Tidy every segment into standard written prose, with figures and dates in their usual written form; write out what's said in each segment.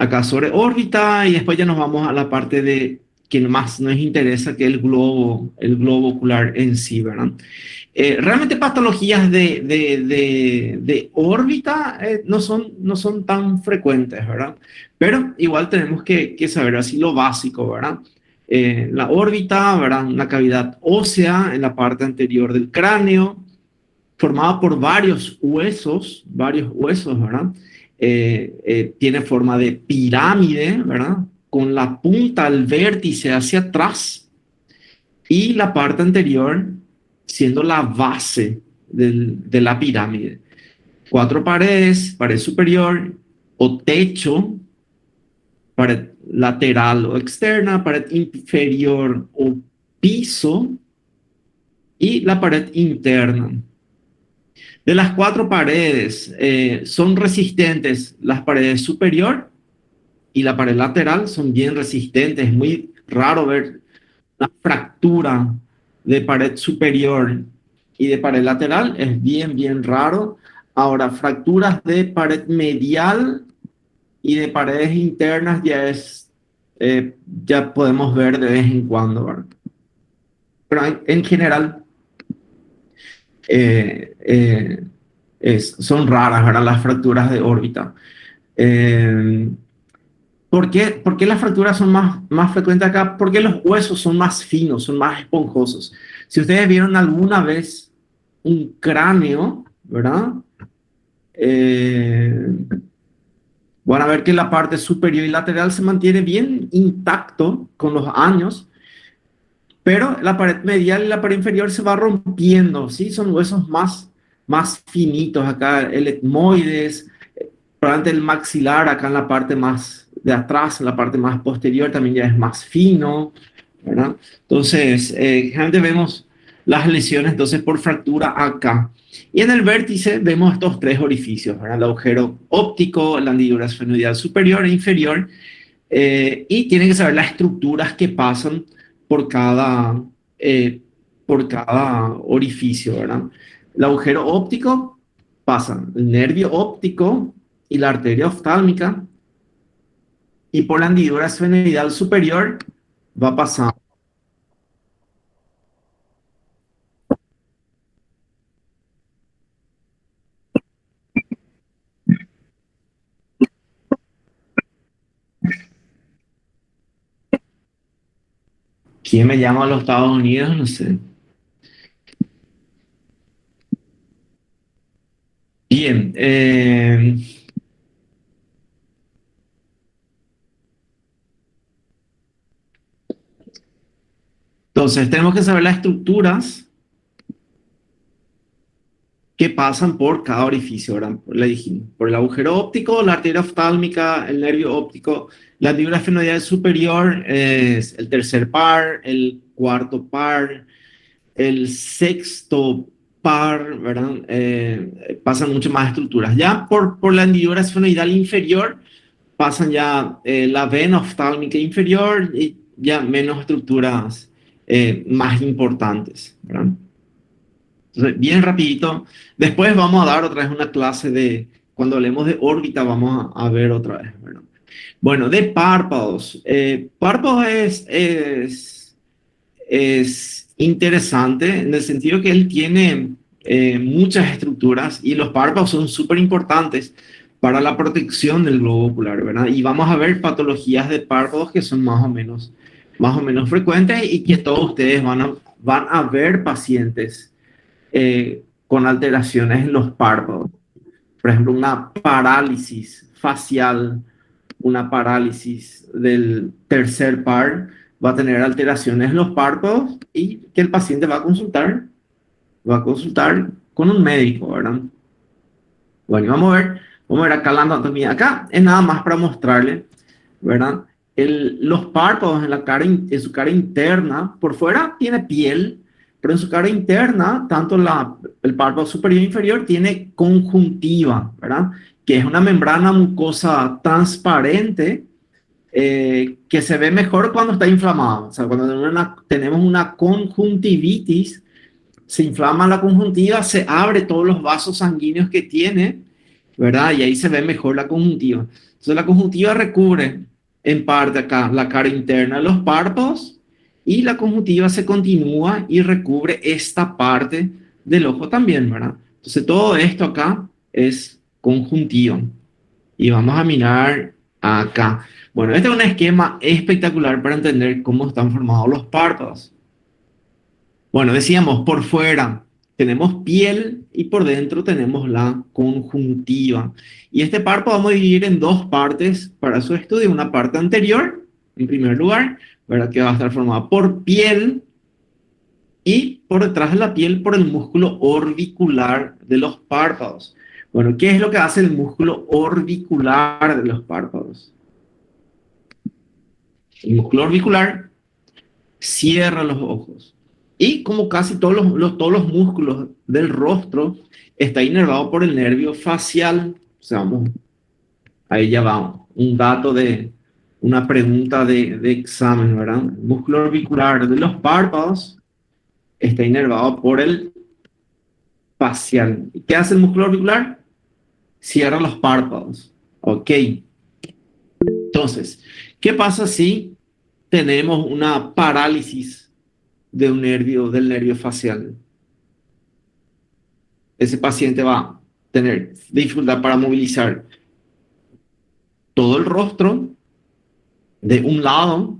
acá sobre órbita y después ya nos vamos a la parte de que más nos interesa, que es el globo ocular en sí, ¿verdad? Realmente patologías de órbita no son tan frecuentes, ¿verdad? Pero igual tenemos que saber así lo básico, ¿verdad? La órbita, ¿verdad? Una cavidad ósea en la parte anterior del cráneo, formada por varios huesos, ¿verdad? Tiene forma de pirámide, ¿verdad? Con la punta al vértice hacia atrás y la parte anterior siendo la base de la pirámide. Cuatro paredes, pared superior o techo, pared lateral o externa, pared inferior o piso y la pared interna. De las cuatro paredes, son resistentes las paredes superior y la pared lateral, son bien resistentes. Es muy raro ver una fractura de pared superior y de pared lateral, es bien raro. Ahora, fracturas de pared medial y de paredes internas ya podemos ver de vez en cuando, ¿verdad? Pero en general eh, eh, son raras, ¿verdad? Las fracturas de órbita. Eh, por qué las fracturas son más frecuentes acá? Porque los huesos son más finos, son más esponjosos. Si ustedes vieron alguna vez un cráneo, ¿verdad? Eh, Van a ver que la parte superior y lateral se mantiene bien intacto con los años, pero la pared medial y la pared inferior se va rompiendo, ¿sí? Son huesos más finitos acá, el etmoides, probablemente el maxilar acá en la parte más de atrás, en la parte más posterior también ya es más fino, ¿verdad? Entonces, generalmente vemos las lesiones entonces por fractura acá. Y en el vértice vemos estos tres orificios, ¿verdad? El agujero óptico, la hendidura esfenoidal superior e inferior, y tienen que saber las estructuras que pasan por cada, eh, por cada orificio, ¿verdad? El agujero óptico pasa el nervio óptico y la arteria oftálmica, y por la hendidura esfenoidal superior va pasando. ¿Quién me llama a los Estados Unidos? No sé. Bien, entonces tenemos que saber las estructuras que pasan por cada orificio, ¿verdad? Le dijimos, por el agujero óptico, la arteria oftálmica, el nervio óptico, la hendidura esfenoidal superior es el tercer par, el cuarto par, el sexto par, ¿verdad? Pasan mucho más estructuras. Ya por la hendidura esfenoidal inferior pasan ya la vena oftálmica inferior y ya menos estructuras más importantes, ¿verdad? Entonces, bien rapidito. Después vamos a dar otra vez una clase de, cuando hablemos de órbita, vamos a ver otra vez, ¿verdad? Bueno, de párpados. Párpados es interesante en el sentido que él tiene muchas estructuras y los párpados son súper importantes para la protección del globo ocular, ¿verdad? Y vamos a ver patologías de párpados que son más o menos frecuentes y que todos ustedes van a ver pacientes con alteraciones en los párpados. Por ejemplo, una parálisis facial, una parálisis del tercer par, va a tener alteraciones en los párpados y que el paciente va a consultar con un médico, ¿verdad? Bueno, vamos a ver acá la anatomía. Acá es nada más para mostrarle, ¿verdad? Los párpados en, en su cara interna, por fuera tiene piel, pero en su cara interna, tanto el párpado superior e inferior tiene conjuntiva, ¿verdad? Que es una membrana mucosa transparente que se ve mejor cuando está inflamado. O sea, cuando tenemos una conjuntivitis, se inflama la conjuntiva, se abre todos los vasos sanguíneos que tiene ¿verdad? Y ahí se ve mejor la conjuntiva. Entonces la conjuntiva recubre en parte acá la cara interna de los párpados y la conjuntiva se continúa y recubre esta parte del ojo también, ¿verdad? Entonces todo esto acá es conjuntiva. Y vamos a mirar acá. Bueno, este es un esquema espectacular para entender cómo están formados los párpados. Bueno, decíamos, por fuera tenemos piel y por dentro tenemos la conjuntiva. Y este párpado vamos a dividir en dos partes para su estudio. Una parte anterior, en primer lugar, ¿verdad? Que va a estar formada por piel y por detrás de la piel por el músculo orbicular de los párpados. Bueno, ¿qué es lo que hace el músculo orbicular de los párpados? El músculo orbicular cierra los ojos. Y como casi todos los músculos del rostro, está inervado por el nervio facial. O sea, vamos, ahí ya va un dato de una pregunta de examen, ¿verdad? El músculo orbicular de los párpados está inervado por el facial. ¿Y qué hace el músculo orbicular? Cierra los párpados. Ok. Entonces, ¿qué pasa si tenemos una parálisis de un nervio, del nervio facial? Ese paciente va a tener dificultad para movilizar todo el rostro de un lado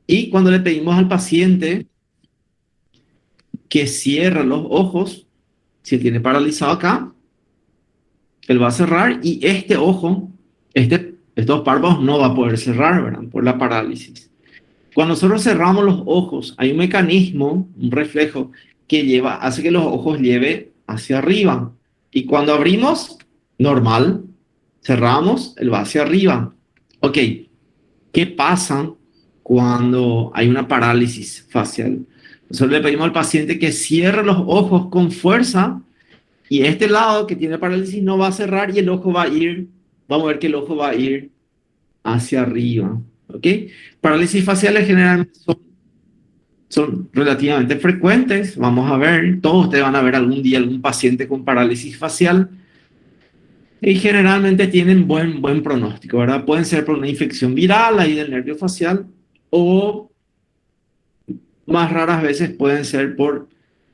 y cuando le pedimos al paciente que cierre los ojos, si tiene paralizado acá, él va a cerrar y este ojo, estos párpados no va a poder cerrar, ¿verdad? Por la parálisis. Cuando nosotros cerramos los ojos, hay un mecanismo, un reflejo, que hace que los ojos lleven hacia arriba. Y cuando abrimos, normal, cerramos, él va hacia arriba. Ok, ¿qué pasa cuando hay una parálisis facial? Nosotros le pedimos al paciente que cierre los ojos con fuerza y este lado que tiene parálisis no va a cerrar y el ojo va a ir, vamos a ver que el ojo va a ir hacia arriba. ¿Ok? Parálisis faciales generalmente son relativamente frecuentes. Vamos a ver, todos ustedes van a ver algún día algún paciente con parálisis facial y generalmente tienen buen pronóstico, ¿verdad? Pueden ser por una infección viral ahí del nervio facial o más raras veces pueden ser por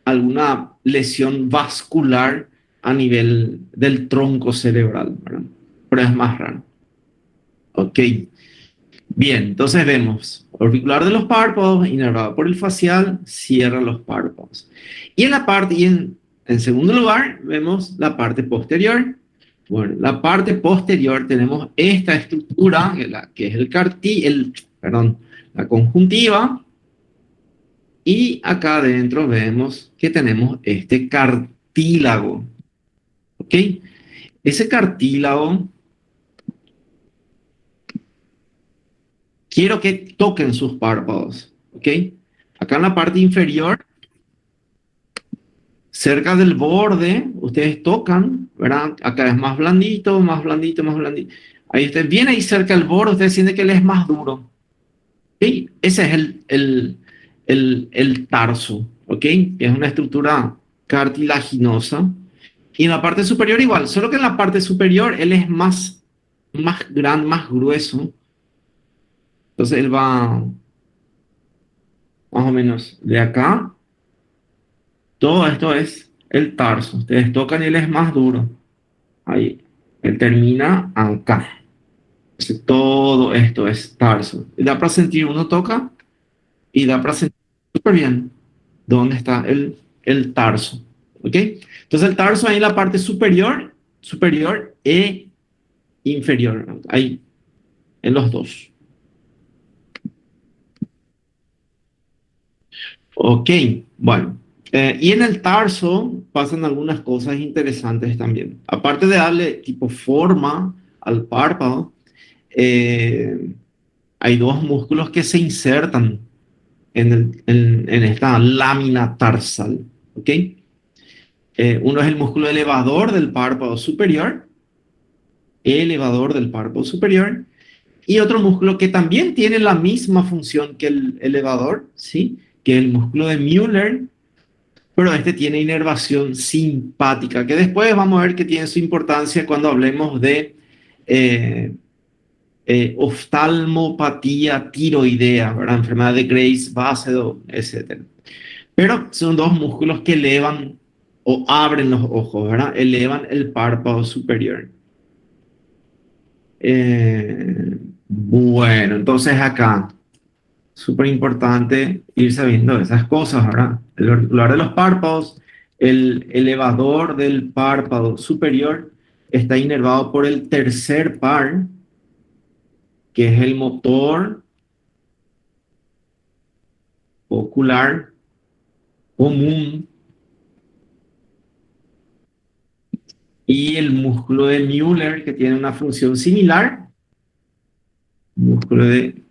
alguna lesión vascular a nivel del tronco cerebral, ¿verdad? Pero es más raro. Ok. Bien, entonces vemos orbicular de los párpados, inervado por el facial, cierra los párpados. Y en la parte, en segundo lugar, vemos la parte posterior. Bueno, la parte posterior tenemos esta estructura, que es perdón, la conjuntiva, y acá adentro vemos que tenemos este cartílago. ¿Ok? Ese cartílago, quiero que toquen sus párpados. ¿Ok? Acá en la parte inferior, cerca del borde, ustedes tocan, ¿verdad? Acá es más blandito, más blandito, más blandito. Ahí ustedes viene ahí cerca del borde, ustedes sienten que él es más duro. ¿Ok? Ese es el tarso, ¿ok? Que es una estructura cartilaginosa. Y en la parte superior igual, solo que en la parte superior él es más grande, más grueso. Entonces él va más o menos de acá. Todo esto es el tarso. Ustedes tocan y él es más duro. Ahí. Él termina acá. Entonces, todo esto es tarso. Y da para sentir, uno toca y da para sentir súper bien dónde está el tarso. ¿Ok? Entonces el tarso ahí en la parte superior e inferior. Ahí, en los dos. Ok, bueno. Y en el tarso pasan algunas cosas interesantes también. Aparte de darle tipo forma al párpado, eh, hay dos músculos que se insertan en esta lámina tarsal. ¿Ok? Uno es el músculo elevador del párpado superior, y otro músculo que también tiene la misma función que el elevador, ¿sí? Que es el músculo de Müller, pero este tiene inervación simpática, que después vamos a ver que tiene su importancia cuando hablemos de eh, oftalmopatía tiroidea, ¿verdad? Enfermedad de Graves, Basedow, etcétera. Pero son dos músculos que elevan o abren los ojos, ¿verdad? Elevan el párpado superior. Bueno, entonces acá, súper importante ir sabiendo esas cosas, ¿verdad? El auricular de los párpados, el elevador del párpado superior está inervado por el tercer par, que es el motor ocular común, y el músculo de Müller, que tiene una función similar, músculo de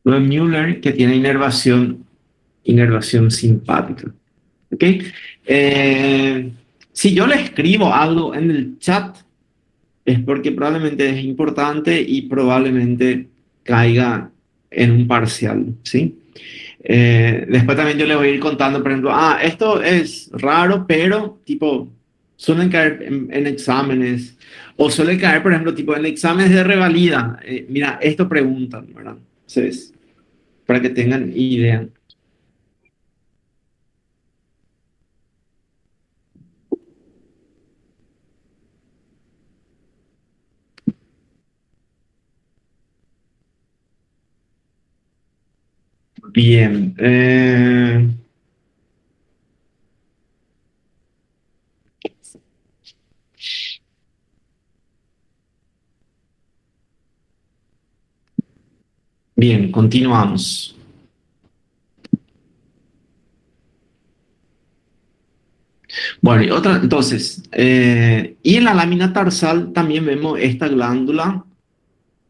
Müller, que tiene inervación simpática. ¿Ok? Eh, si yo le escribo algo en el chat, es porque probablemente es importante y probablemente caiga en un parcial, ¿sí? Después también yo le voy a ir contando, por ejemplo, esto es raro, pero tipo, suelen caer en exámenes, o suele caer, por ejemplo, tipo en exámenes de revalida. Mira, esto preguntan, ¿verdad? Entonces, para que tengan idea. Bien. Bien, continuamos. Bueno, y otra, entonces, y en la lámina tarsal también vemos esta glándula,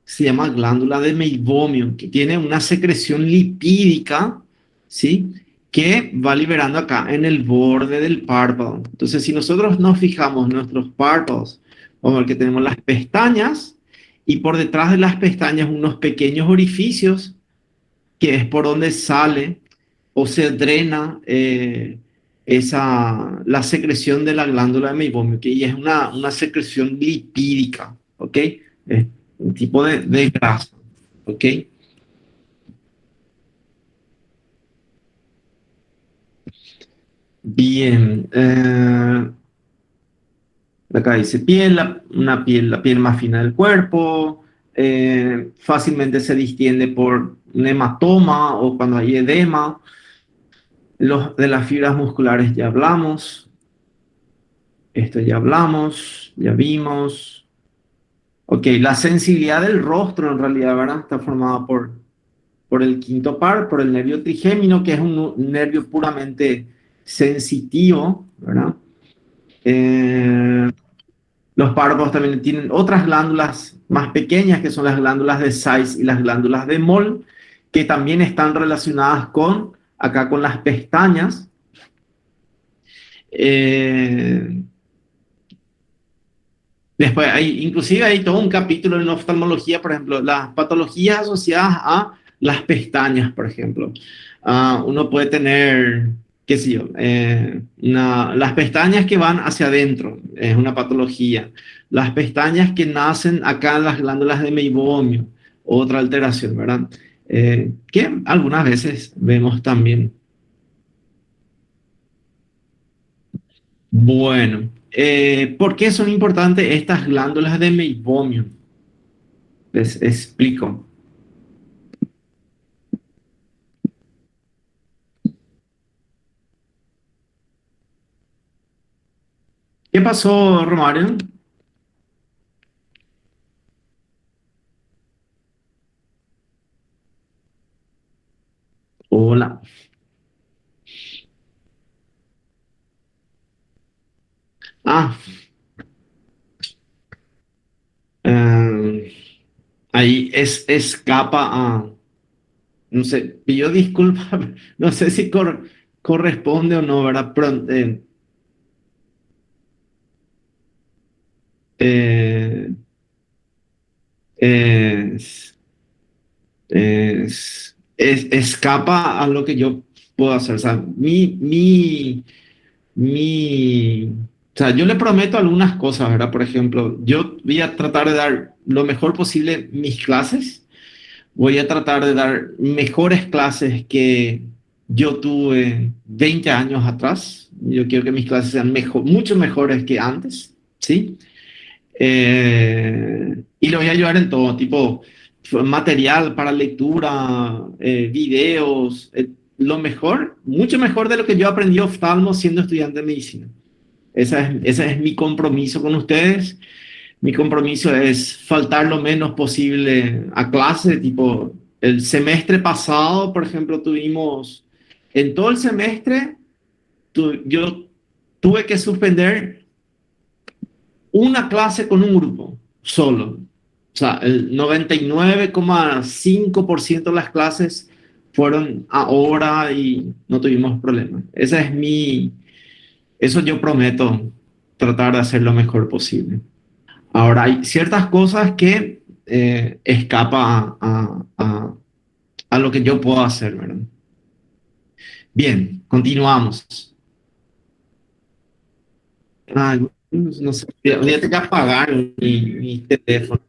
se llama glándula de Meibomio, que tiene una secreción lipídica, ¿sí? Que va liberando acá en el borde del párpado. Entonces, si nosotros nos fijamos en nuestros párpados, vamos a ver que tenemos las pestañas y por detrás de las pestañas unos pequeños orificios que es por donde sale o se drena la secreción de la glándula de meibomio, que es una secreción lipídica, ¿ok? Es un tipo de grasa, ¿ok? Bien, acá dice piel, la piel más fina del cuerpo, fácilmente se distiende por un hematoma o cuando hay edema. De las fibras musculares ya hablamos. Esto ya hablamos, ya vimos. Ok, la sensibilidad del rostro en realidad, ¿verdad? Está formada por el quinto par, por el nervio trigémino, que es un nervio puramente sensitivo, ¿verdad? Eh, los párpados también tienen otras glándulas más pequeñas, que son las glándulas de Zeiss y las glándulas de Moll, que también están relacionadas acá con las pestañas. Eh, Después inclusive hay todo un capítulo en oftalmología, por ejemplo, las patologías asociadas a las pestañas, por ejemplo. Uno puede tener, qué sé yo, las pestañas que van hacia adentro, es una patología. Las pestañas que nacen acá en las glándulas de meibomio, otra alteración, ¿verdad? Que algunas veces vemos también. Bueno, ¿por qué son importantes estas glándulas de meibomio? Les explico. ¿Qué pasó, Romario? Hola. Ah, eh, ahí escapa a, no sé, pidió disculpas, no sé si corresponde o no, ¿verdad? Eh, eh, escapa a lo que yo puedo hacer. O sea, o sea, yo le prometo algunas cosas, ¿verdad? Por ejemplo, yo voy a tratar de dar lo mejor posible mis clases, voy a tratar de dar mejores clases que yo tuve 20 años atrás. Yo quiero que mis clases sean mejor, mucho mejores que antes, ¿sí? Y le voy a ayudar en todo, tipo material para lectura, videos, lo mejor, mucho mejor de lo que yo aprendí oftalmo siendo estudiante de medicina. Ese es mi compromiso con ustedes. Mi compromiso es faltar lo menos posible a clase, tipo el semestre pasado, por ejemplo, tuvimos, en todo el semestre, yo tuve que suspender una clase con un grupo solo. O sea, el 99,5% de las clases fueron ahora y no tuvimos problemas. Eso yo prometo tratar de hacer lo mejor posible. Ahora, hay ciertas cosas que escapa a lo que yo puedo hacer, ¿verdad? Bien, continuamos. Ay, no sé, voy a tener que apagar mi teléfono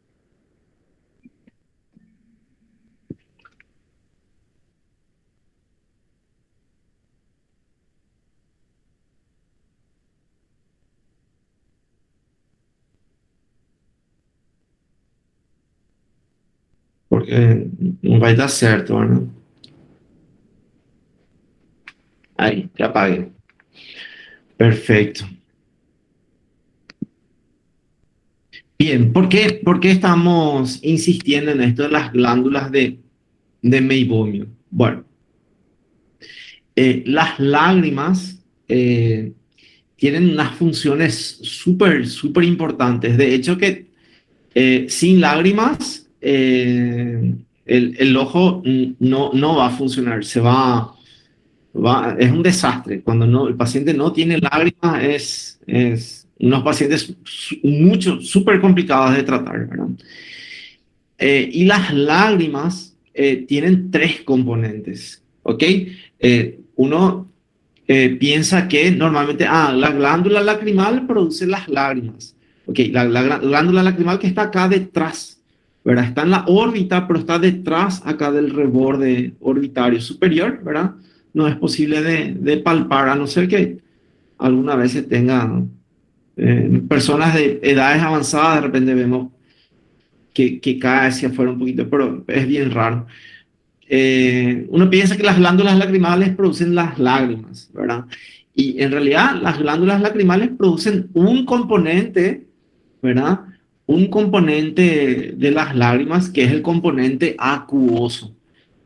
porque no va a estar cierto, ¿verdad? Ahí, ya apagué. Perfecto. Bien, por qué estamos insistiendo en esto de las glándulas de Meibomian? Bueno, las lágrimas tienen unas funciones súper importantes. De hecho, que sin lágrimas el ojo no va a funcionar, es un desastre. Cuando el paciente no tiene lágrimas, es unos pacientes súper complicados de tratar, ¿verdad? Y las lágrimas tienen tres componentes, ¿ok? Uno piensa que normalmente, la glándula lacrimal produce las lágrimas, ¿ok? La glándula lacrimal que está acá detrás, ¿verdad? Está en la órbita, pero está detrás acá del reborde orbitario superior, ¿verdad? No es posible de palpar, a no ser que alguna vez se tenga personas de edades avanzadas, de repente vemos que cae hacia afuera un poquito, pero es bien raro. Uno piensa que las glándulas lacrimales producen las lágrimas, ¿verdad? Y en realidad las glándulas lacrimales producen un componente, ¿verdad? Un componente de las lágrimas que es el componente acuoso,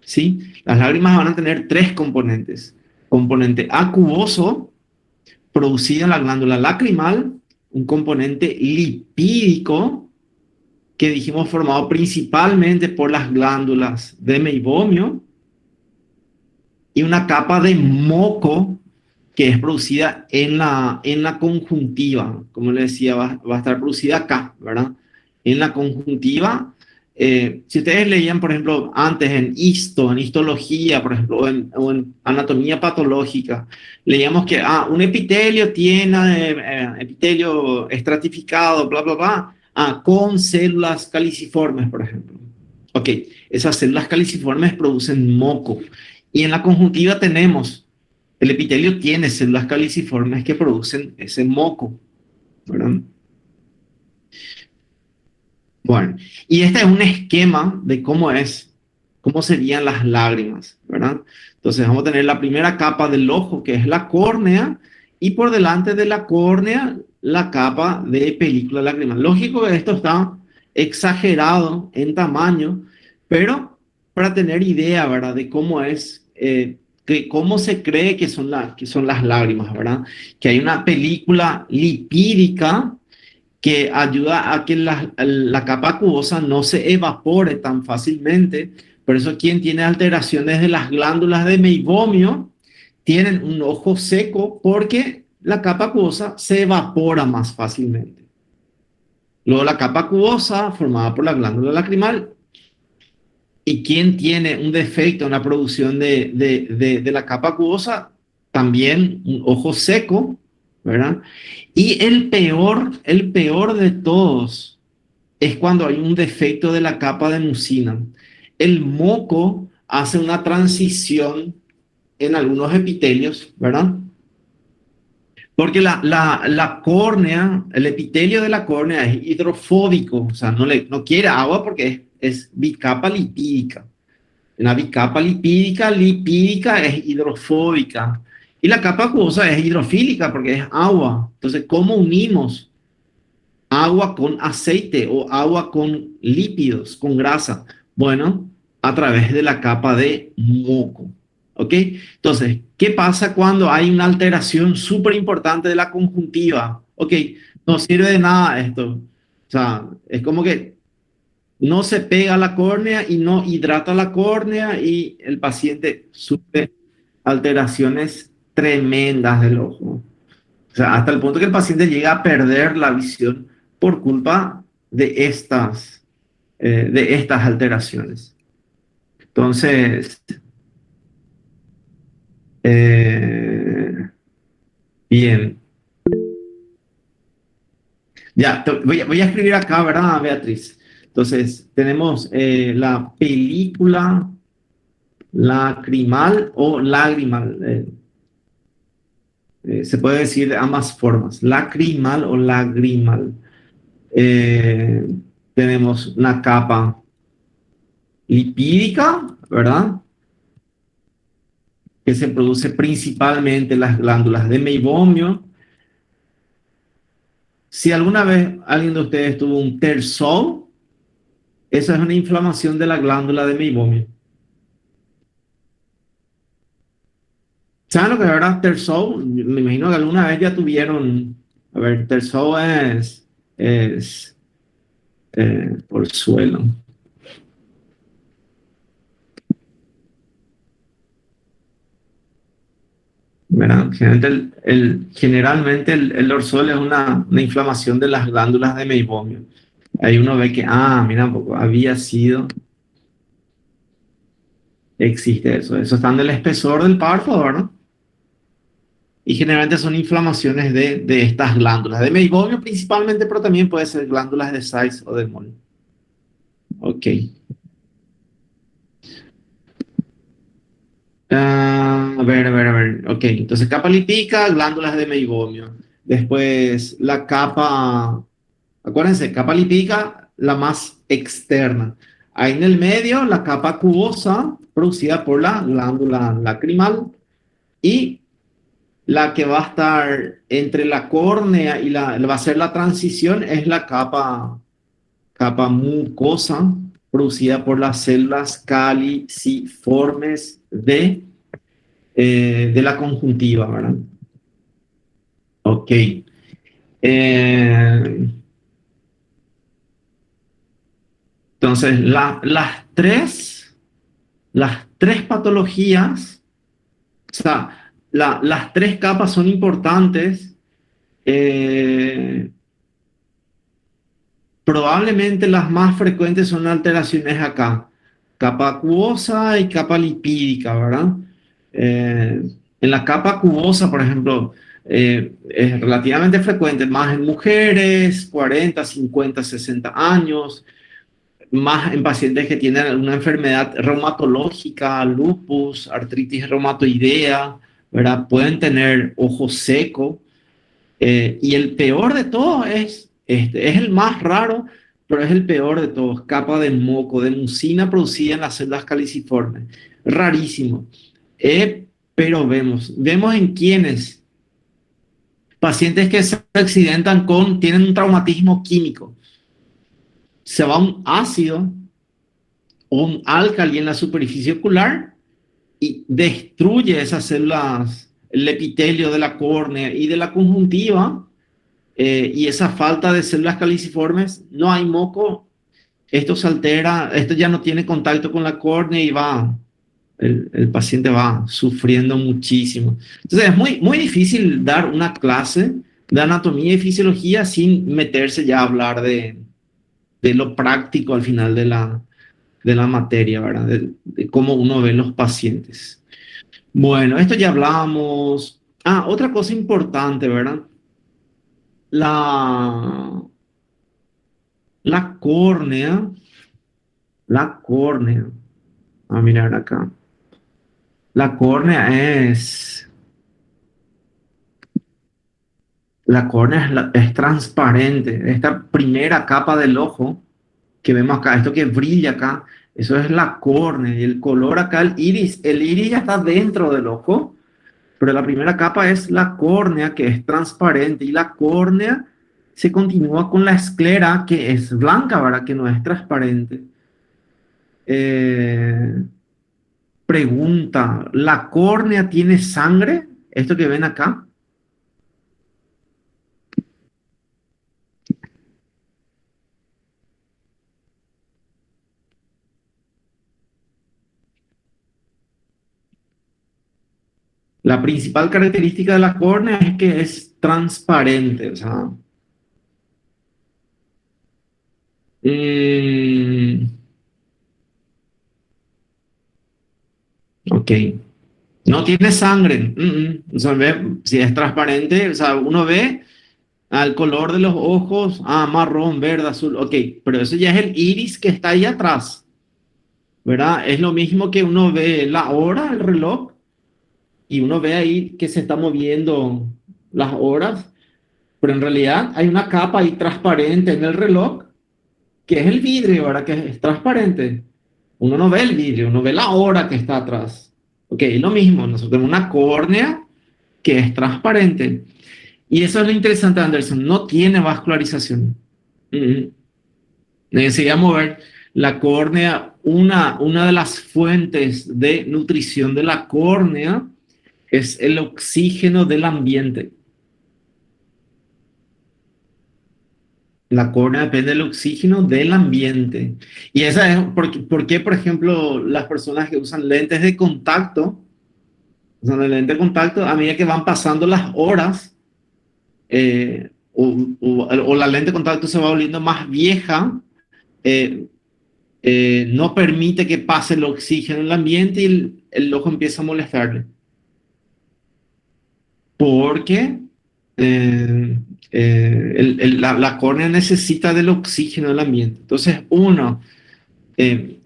¿sí? Las lágrimas van a tener tres componentes. Componente acuoso, producido en la glándula lacrimal, un componente lipídico, que dijimos formado principalmente por las glándulas de meibomio, y una capa de moco que es producida en la conjuntiva, como le decía, va a estar producida acá, ¿verdad? En la conjuntiva. Si ustedes leían, por ejemplo, antes en histología, por ejemplo, o en anatomía patológica, leíamos que un epitelio tiene epitelio estratificado, bla, bla, bla, con células caliciformes, por ejemplo. Ok, esas células caliciformes producen moco. Y en la conjuntiva tenemos, el epitelio tiene células caliciformes que producen ese moco, ¿verdad? Bueno, y este es un esquema de cómo serían las lágrimas, ¿verdad? Entonces vamos a tener la primera capa del ojo, que es la córnea, y por delante de la córnea, la capa de película lacrimal. Lógico que esto está exagerado en tamaño, pero para tener idea, ¿verdad? De cómo cómo se cree que son las lágrimas, ¿verdad? Que hay una película lipídica que ayuda a que la capa acuosa no se evapore tan fácilmente. Por eso quien tiene alteraciones de las glándulas de meibomio tienen un ojo seco porque la capa acuosa se evapora más fácilmente. Luego la capa acuosa formada por la glándula lacrimal Y quien tiene un defecto en la producción de la capa acuosa, también un ojo seco, ¿verdad? Y el peor de todos es cuando hay un defecto de la capa de mucina. El moco hace una transición en algunos epitelios, ¿verdad? Porque la córnea, el epitelio de la córnea es hidrofóbico, o sea, no quiere agua porque es bicapa lipídica. La bicapa lipídica es hidrofóbica. Y la capa acuosa es hidrofílica porque es agua. Entonces, ¿cómo unimos agua con aceite o agua con lípidos, con grasa? Bueno, a través de la capa de moco. ¿Ok? Entonces, ¿qué pasa cuando hay una alteración súper importante de la conjuntiva? Ok, no sirve de nada esto. O sea, es como que no se pega a la córnea y no hidrata la córnea y el paciente sufre alteraciones tremendas del ojo. O sea, hasta el punto que el paciente llega a perder la visión por culpa de estas alteraciones. Entonces, eh, bien. Ya, voy a escribir acá, ¿verdad, Beatriz? Entonces, tenemos la película lacrimal o lagrimal. Se puede decir de ambas formas, lacrimal o lagrimal. Eh, Tenemos una capa lipídica, ¿verdad? Que se produce principalmente en las glándulas de meibomio. Si alguna vez alguien de ustedes tuvo un tersol, eso es una inflamación de la glándula de meibomio. ¿Saben lo que es verdad? Tersol, me imagino que alguna vez ya tuvieron, a ver, tersol es por suelo. ¿Verdad? Generalmente el dorsal es una inflamación de las glándulas de meibomio. Ahí uno ve que, mira, poco, había sido, existe eso. Eso está en el espesor del párpado, ¿verdad? Y generalmente son inflamaciones de estas glándulas, de meibomio principalmente, pero también puede ser glándulas de Sykes o de Moll. Ok. A ver. Ok, entonces capa lipídica, glándulas de meibomio. Después la capa, acuérdense, capa lipídica, la más externa. Ahí en el medio, la capa acuosa, producida por la glándula lacrimal. Y la que va a estar entre la córnea y va a ser la transición es la capa mucosa, producida por las células caliciformes de la conjuntiva, ¿verdad? Ok. Eh, entonces, las tres patologías, o sea, las tres capas son importantes. eh, Probablemente las más frecuentes son alteraciones acá, capa acuosa y capa lipídica, ¿verdad? Eh, en la capa acuosa, por ejemplo, es relativamente frecuente, más en mujeres, 40, 50, 60 años, más en pacientes que tienen una enfermedad reumatológica, lupus, artritis reumatoidea, ¿verdad? Pueden tener ojo seco, y el peor de todo es el más raro, pero es el peor de todos, capa de moco, de mucina producida en las células caliciformes. Rarísimo. Pero vemos en quienes, pacientes que se accidentan tienen un traumatismo químico, se va un ácido o un álcali en la superficie ocular y destruye esas células, el epitelio de la córnea y de la conjuntiva. Y esa falta de células caliciformes, no hay moco, esto se altera, esto ya no tiene contacto con la córnea y el paciente va sufriendo muchísimo. Entonces es muy difícil dar una clase de anatomía y fisiología sin meterse ya a hablar de lo práctico al final de la materia, ¿verdad? De cómo uno ve los pacientes. Bueno, esto ya hablábamos. Ah, otra cosa importante, ¿verdad? La, la córnea, la córnea. A mirar acá. La la córnea es transparente. Esta primera capa del ojo que vemos acá, esto que brilla acá, eso es la córnea. Y el color acá, el iris ya está dentro del ojo, pero la primera capa es la córnea que es transparente y la córnea se continúa con la esclera que es blanca, ¿verdad? Que no es transparente. Eh, Pregunta, ¿la córnea tiene sangre? Esto que ven acá. La principal característica de la córnea es que es transparente, o sea, mm, ok, no tiene sangre, o sea, si es transparente, o sea, uno ve al color de los ojos, marrón, verde, azul, ok, pero eso ya es el iris que está ahí atrás, ¿verdad? Es lo mismo que uno ve la hora, el reloj, y uno ve ahí que se está moviendo las horas, pero en realidad hay una capa ahí transparente en el reloj que es el vidrio, ¿verdad? Que es transparente. Uno no ve el vidrio, uno ve la hora que está atrás. Ok, es lo mismo, nosotros tenemos una córnea que es transparente. Y eso es lo interesante, Anderson, no tiene vascularización. Mm, Necesitamos ver la córnea, una de las fuentes de nutrición de la córnea es el oxígeno del ambiente. La córnea depende del oxígeno del ambiente. Y esa es por qué, por ejemplo, las personas que usan lentes de contacto, usan el lente de contacto, a medida que van pasando las horas, o la lente de contacto se va volviendo más vieja, eh, no permite que pase el oxígeno en el ambiente y el ojo empieza a molestarle. Porque la córnea necesita del oxígeno del ambiente. Entonces, uno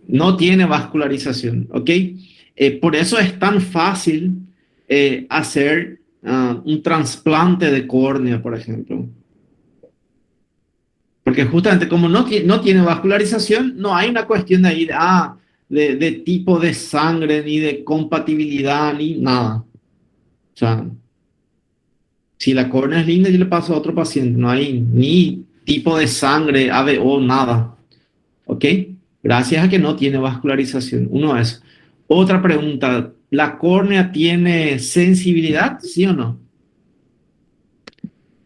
no tiene vascularización, ¿ok? Por eso es tan fácil hacer un trasplante de córnea, por ejemplo. Porque justamente como no tiene vascularización, no hay una cuestión de ahí de tipo de sangre, ni de compatibilidad, ni nada. O sea, si la córnea es linda, yo le paso a otro paciente. No hay ni tipo de sangre, ABO, nada. ¿Ok? Gracias a que no tiene vascularización. Uno es. Otra pregunta, ¿la córnea tiene sensibilidad? ¿Sí o no?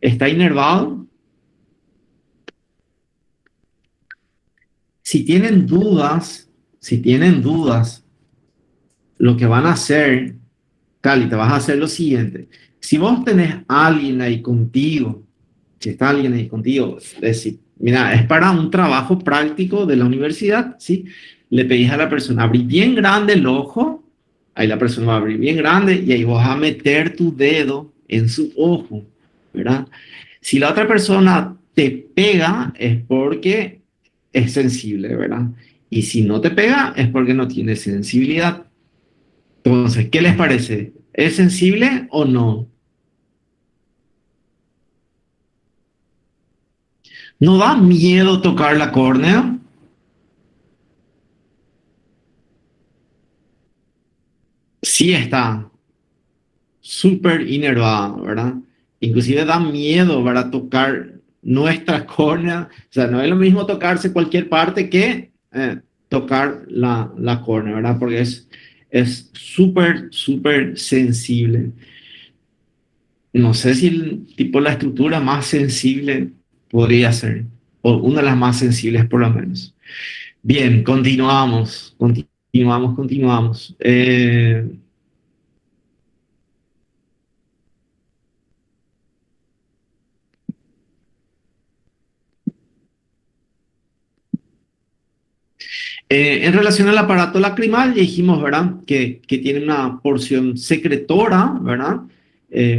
¿Está inervado? Si tienen dudas, si tienen dudas, lo que van a hacer, Cali, te vas a hacer lo siguiente. Si vos tenés a alguien ahí contigo, si está alguien ahí contigo, es decir, mira, es para un trabajo práctico de la universidad, ¿sí? Le pedís a la persona, abrir bien grande el ojo, ahí la persona va a abrir bien grande y ahí vas a meter tu dedo en su ojo, ¿verdad? Si la otra persona te pega es porque es sensible, ¿verdad? Y si no te pega es porque no tiene sensibilidad. Entonces, ¿qué les parece? ¿Es sensible o no? ¿No da miedo tocar la córnea? Sí está súper inervada, ¿verdad? Inclusive da miedo, ¿verdad? Tocar nuestra córnea. O sea, no es lo mismo tocarse cualquier parte que tocar la córnea, ¿verdad? Porque es súper, súper sensible. No sé si el tipo la estructura más sensible podría ser, o una de las más sensibles por lo menos. Bien, continuamos. En relación al aparato lacrimal, ya dijimos, ¿verdad? Que tiene una porción secretora, ¿verdad?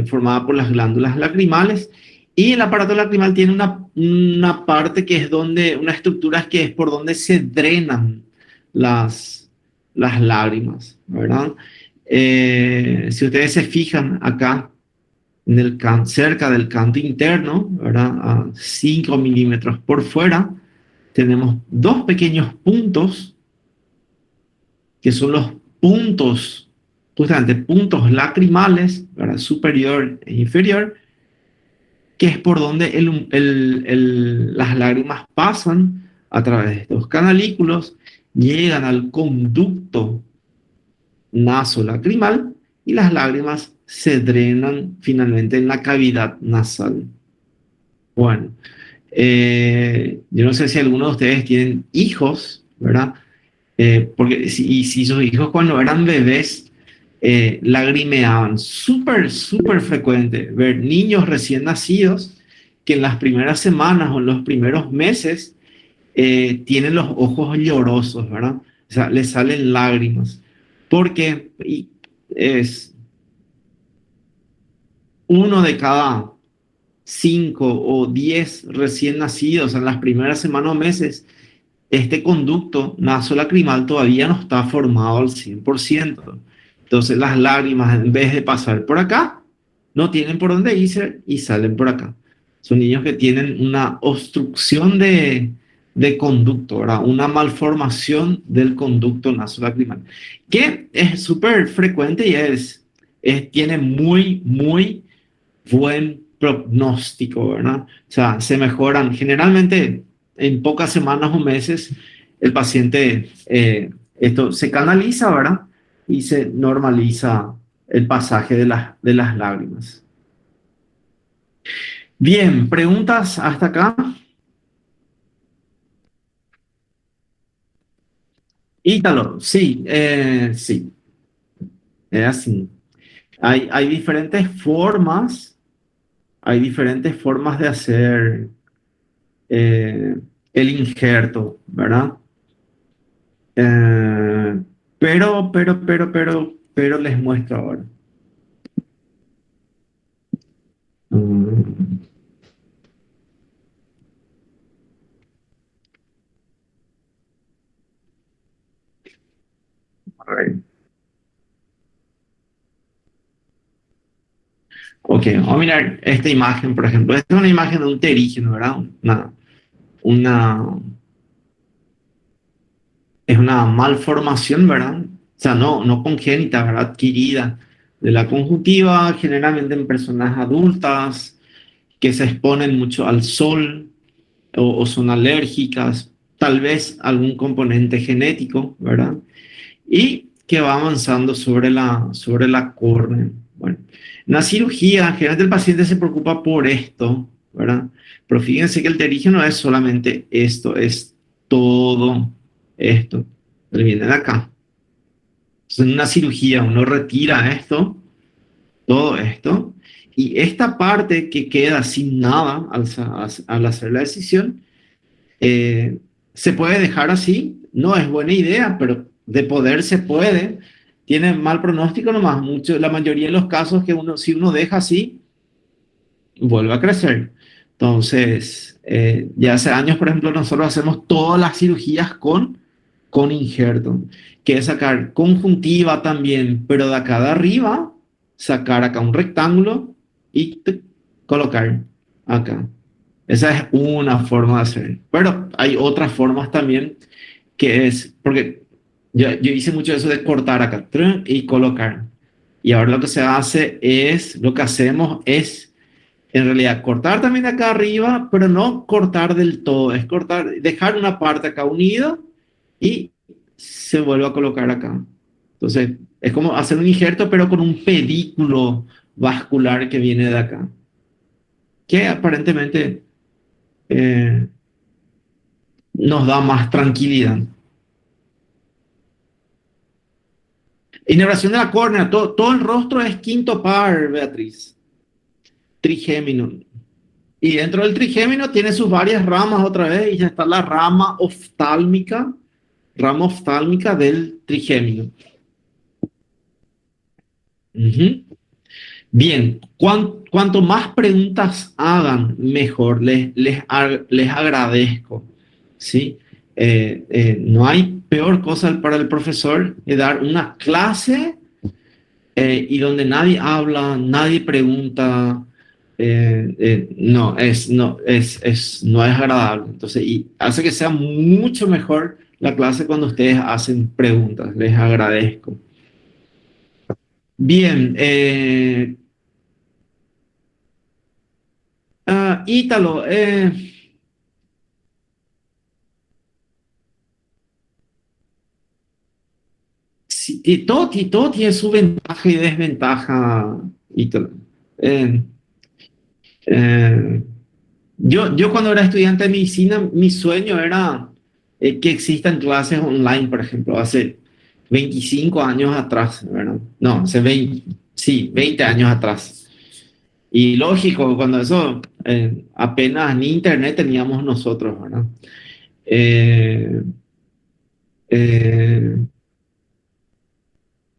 Formada por las glándulas lacrimales. Y el aparato lacrimal tiene una parte que es donde, una estructura que es por donde se drenan las lágrimas, ¿verdad? Si ustedes se fijan acá, cerca del canto interno, ¿verdad? A 5 milímetros por fuera, tenemos dos pequeños puntos que son los puntos, justamente puntos lacrimales, ¿verdad? Superior e inferior, que es por donde las lágrimas pasan a través de estos canalículos, llegan al conducto nasolacrimal y las lágrimas se drenan finalmente en la cavidad nasal. Bueno, yo no sé si alguno de ustedes tienen hijos, ¿verdad? Porque si sus hijos cuando eran bebés lagrimeaban, súper, súper frecuente ver niños recién nacidos que en las primeras semanas o en los primeros meses tienen los ojos llorosos, ¿verdad? O sea, les salen lágrimas, porque es uno de cada 5 o 10 recién nacidos en las primeras semanas o meses, este conducto nasolacrimal todavía no está formado al 100%. Entonces las lágrimas, en vez de pasar por acá, no tienen por dónde irse y salen por acá. Son niños que tienen una obstrucción de conducto, ¿verdad? Una malformación del conducto nasolacrimal, que es súper frecuente y tiene muy, muy buen pronóstico, ¿verdad? O sea, se mejoran generalmente en pocas semanas o meses. El paciente, esto se canaliza, ¿verdad? Y se normaliza el pasaje de las lágrimas. Bien, preguntas hasta acá. Ítalo, sí, sí, es así. Hay diferentes formas, hay diferentes formas de hacer eh, el injerto, ¿verdad? Eh, pero les muestro ahora. Mm, a ver. Ok, vamos a mirar esta imagen, por ejemplo. Esta es una imagen de un terígeno, ¿verdad? Una, es una malformación, ¿verdad? O sea, no congénita, ¿verdad? Adquirida de la conjuntiva, generalmente en personas adultas que se exponen mucho al sol o son alérgicas, tal vez algún componente genético, ¿verdad? Y que va avanzando sobre la córnea. Bueno, en la cirugía, generalmente el paciente se preocupa por esto, ¿verdad? Pero fíjense que el terígeno no es solamente esto, es todo esto. Le viene de acá. Entonces, en una cirugía uno retira esto, todo esto, y esta parte que queda sin nada al hacer la decisión, eh, se puede dejar así, no es buena idea, pero de poder se puede. Tiene mal pronóstico nomás, la mayoría de los casos que si uno deja así, vuelve a crecer. Entonces, ya hace años, por ejemplo, nosotros hacemos todas las cirugías con injerto, que es sacar conjuntiva también, pero de acá de arriba, sacar acá un rectángulo y colocar acá. Esa es una forma de hacer. Pero hay otras formas también que es, porque yo hice mucho eso de cortar acá y colocar. Y ahora lo que hacemos es, en realidad, cortar también acá arriba, pero no cortar del todo, es cortar, dejar una parte acá unida y se vuelve a colocar acá. Entonces, es como hacer un injerto, pero con un pedículo vascular que viene de acá, que aparentemente eh, nos da más tranquilidad. Inervación de la córnea, todo el rostro es quinto par, Beatriz, trigémino. Y dentro del trigémino tiene sus varias ramas otra vez, y ya está la rama oftálmica, rama oftálmica del trigémino. Ujú. Bien, cuanto más preguntas hagan, mejor. Les agradezco. ¿Sí? No hay peor cosa para el profesor que dar una clase y donde nadie habla, nadie pregunta. No es agradable. Entonces, y hace que sea mucho mejor la clase cuando ustedes hacen preguntas. Les agradezco. Bien, Ítalo, sí, y todo tiene su ventaja y desventaja, Ítalo. Eh, eh, yo cuando era estudiante de medicina, mi sueño era que existan clases online, por ejemplo, hace 25 años atrás, ¿verdad? No, hace 20, sí, 20 años atrás. Y lógico, cuando eso, apenas ni internet teníamos nosotros, ¿verdad? Eh, eh,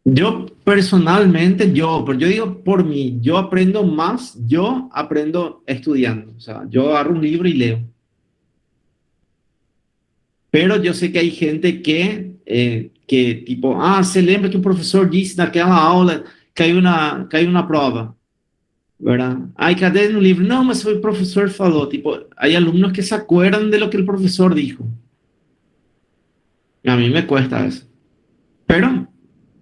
yo personalmente, pero yo digo por mí, yo aprendo estudiando, o sea, yo agarro un libro y leo, pero yo sé que hay gente que tipo, se lembra que o professor disse naquela aula que hay una prova, ¿verdad? Ay, cadê no livro? Não, mas foi o professor falou, tipo, hay alumnos que se acuerdan de lo que el profesor dijo, a mí me cuesta eso, pero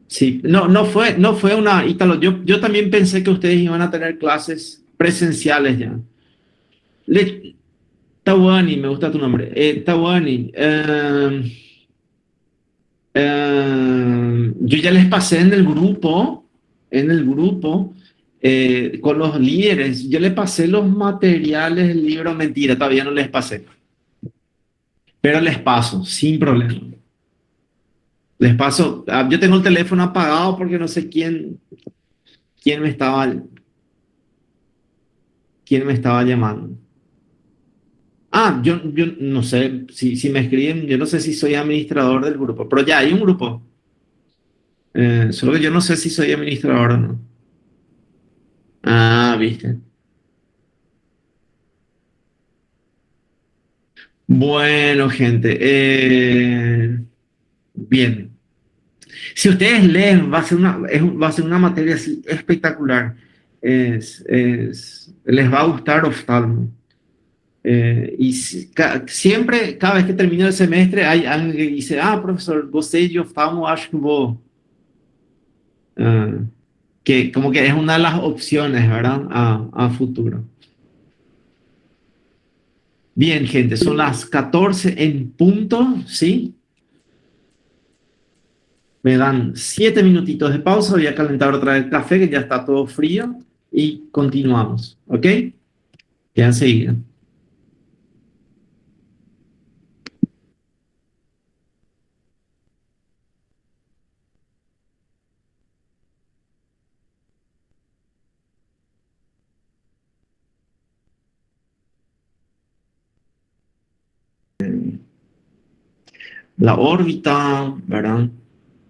sí, no fue una, Ítalo, yo también pensé que ustedes iban a tener clases presenciales ya. Le, Tawani, me gusta tu nombre. Tawani, yo ya les pasé en el grupo, con los líderes, yo les pasé los materiales del libro, mentira, todavía no les pasé, pero les paso, sin problema. Les paso, yo tengo el teléfono apagado porque no sé quién me estaba, quién me estaba llamando. Yo no sé si me escriben, yo no sé si soy administrador del grupo, pero ya hay un grupo. Solo que yo no sé si soy administrador o no. Viste. Bueno, gente. Bien. Si ustedes leen, va a ser una materia así espectacular. Les va a gustar oftalmo. Siempre, cada vez que termina el semestre, hay alguien que dice, profesor, gostei de oftalmo, acho que vou. ah, que como que es una de las opciones, ¿verdad? A futuro. Bien, gente, son las 14 en punto, ¿sí? Me dan 7 minutitos de pausa, voy a calentar otra vez el café, que ya está todo frío, y continuamos, ¿ok? Ya enseguida. La órbita, ¿verdad?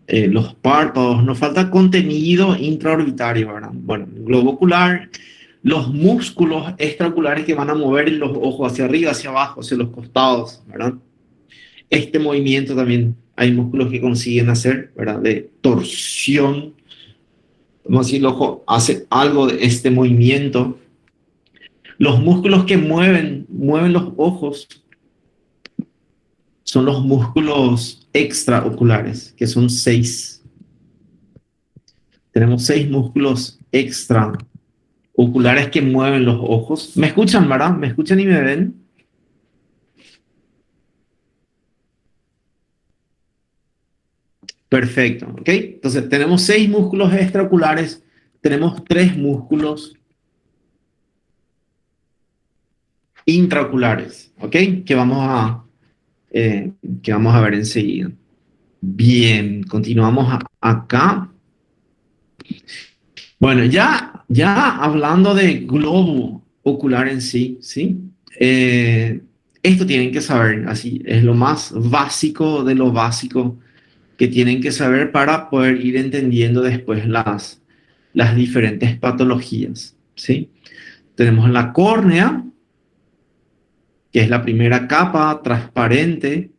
Los párpados, nos falta contenido intraorbitario, ¿verdad? Bueno, globo ocular, los músculos extraoculares que van a mover los ojos hacia arriba, hacia abajo, hacia los costados, ¿verdad? Este movimiento también hay músculos que consiguen hacer, ¿verdad? De torsión. Vamos a decir, el ojo hace algo de este movimiento. Los músculos que mueven los ojos son los músculos extraoculares, que son 6. Tenemos 6 músculos extraoculares que mueven los ojos. ¿Me escuchan, verdad? ¿Me escuchan y me ven? Perfecto, ¿ok? Entonces, tenemos 6 músculos extraoculares, tenemos 3 músculos intraoculares, ¿ok? Que vamos a ver enseguida. Bien, continuamos acá. Bueno, ya hablando de globo ocular en sí, ¿sí? Eh, Esto tienen que saber, así, es lo más básico de lo básico que tienen que saber para poder ir entendiendo después las diferentes patologías, ¿sí? Tenemos la córnea, que es la primera capa transparente,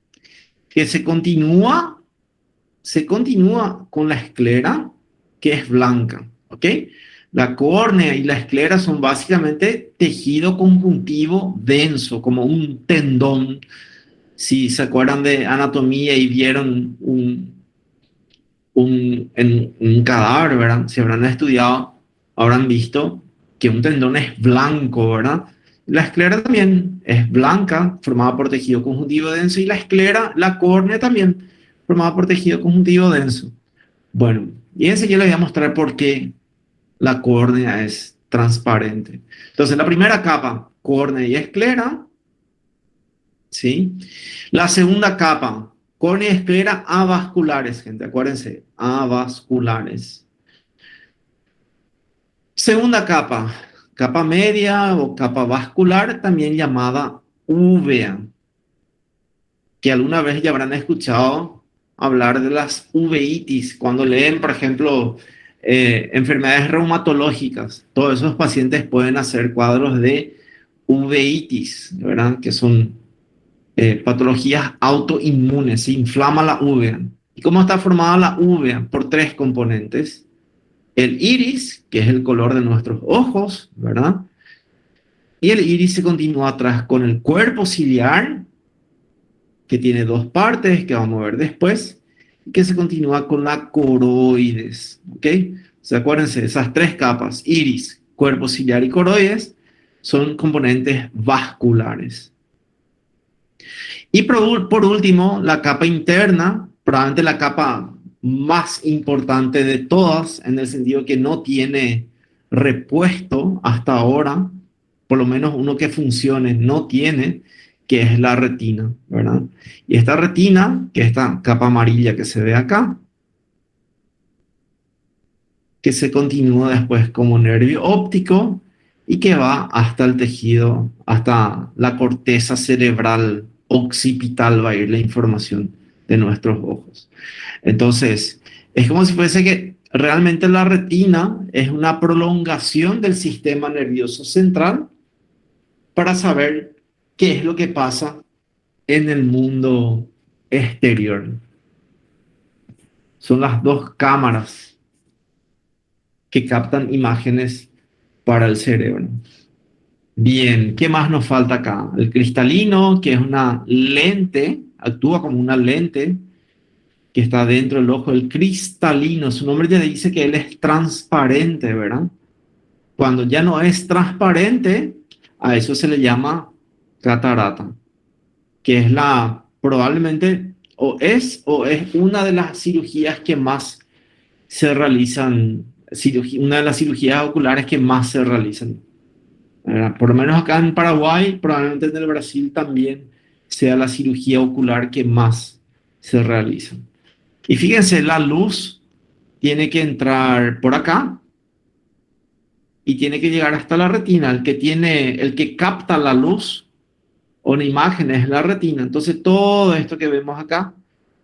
que se continúa con la esclera, que es blanca, ¿ok? La córnea y la esclera son básicamente tejido conjuntivo denso, como un tendón. Si se acuerdan de anatomía y vieron un cadáver, ¿verdad? Si habrán estudiado, habrán visto que un tendón es blanco, ¿verdad? La esclera también es blanca, formada por tejido conjuntivo denso, y la esclera, la córnea también, formada por tejido conjuntivo denso. Bueno, y ese yo les voy a mostrar por qué la córnea es transparente. Entonces, la primera capa, córnea y esclera, ¿sí? La segunda capa, córnea y esclera avasculares, gente, acuérdense, avasculares. Segunda capa, capa media o capa vascular, también llamada úvea, que alguna vez ya habrán escuchado hablar de las uveitis, cuando leen, por ejemplo, enfermedades reumatológicas. Todos esos pacientes pueden hacer cuadros de uveitis, ¿verdad? Que son patologías autoinmunes, se inflama la úvea. ¿Y cómo está formada la úvea? Por tres componentes. El iris, que es el color de nuestros ojos, ¿verdad? Y el iris se continúa atrás con el cuerpo ciliar, que tiene dos partes, que vamos a ver después, y que se continúa con la coroides, ¿ok? ¿Se acuérdense? Esas tres capas, iris, cuerpo ciliar y coroides, son componentes vasculares. Y por último, la capa interna, probablemente la capa más importante de todas, en el sentido que no tiene repuesto hasta ahora, por lo menos uno que funcione, no tiene, que es la retina, ¿verdad? Y esta retina, que es esta capa amarilla que se ve acá, que se continúa después como nervio óptico y que va hasta el tejido, hasta la corteza cerebral occipital va a ir la información de nuestros ojos. Entonces, es como si fuese que realmente la retina es una prolongación del sistema nervioso central para saber qué es lo que pasa en el mundo exterior. Son las dos cámaras que captan imágenes para el cerebro. Bien, ¿qué más nos falta acá? El cristalino, que es una lente, actúa como una lente que está dentro del ojo. El cristalino, su nombre ya dice que él es transparente, ¿verdad? Cuando ya no es transparente, a eso se le llama catarata, que es probablemente, o es una de las cirugías que más se realizan, una de las cirugías oculares que más se realizan. Por lo menos acá en Paraguay, probablemente en el Brasil también sea la cirugía ocular que más se realiza. Y fíjense, la luz tiene que entrar por acá y tiene que llegar hasta la retina. El que capta la luz o una imagen es la retina. Entonces todo esto que vemos acá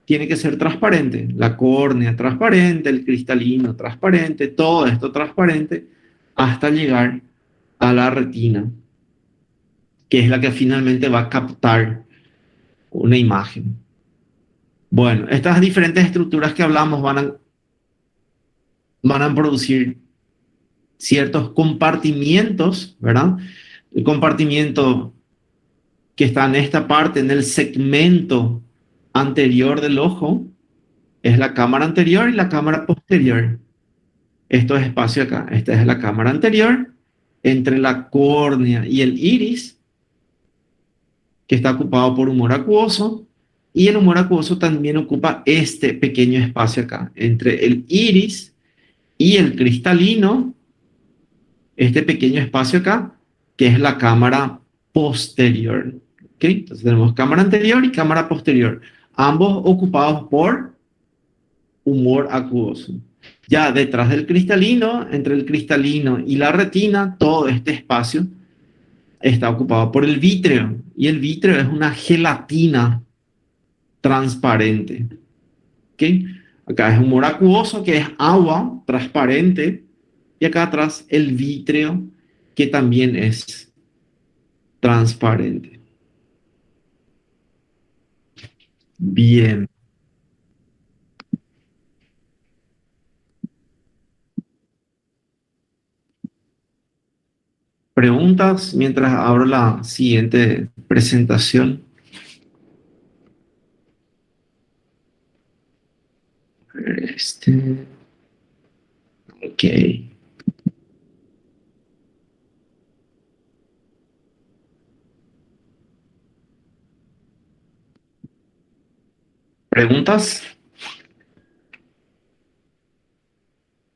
tiene que ser transparente. La córnea transparente, el cristalino transparente, todo esto transparente hasta llegar a la retina, que es la que finalmente va a captar una imagen. Bueno, estas diferentes estructuras que hablamos van a producir ciertos compartimientos, ¿verdad? El compartimiento que está en esta parte, en el segmento anterior del ojo, es la cámara anterior y la cámara posterior. Esto es espacio acá. Esta es la cámara anterior entre la córnea y el iris, que está ocupado por humor acuoso, y el humor acuoso también ocupa este pequeño espacio acá, entre el iris y el cristalino, este pequeño espacio acá, que es la cámara posterior. ¿Okay? Entonces tenemos cámara anterior y cámara posterior, ambos ocupados por humor acuoso. Ya detrás del cristalino, entre el cristalino y la retina, todo este espacio está ocupado por el vítreo y el vítreo es una gelatina transparente. ¿Ok? Acá es humor acuoso, que es agua transparente, y acá atrás el vítreo, que también es transparente. Bien. Preguntas mientras abro la siguiente presentación. Este, ok. ¿Preguntas?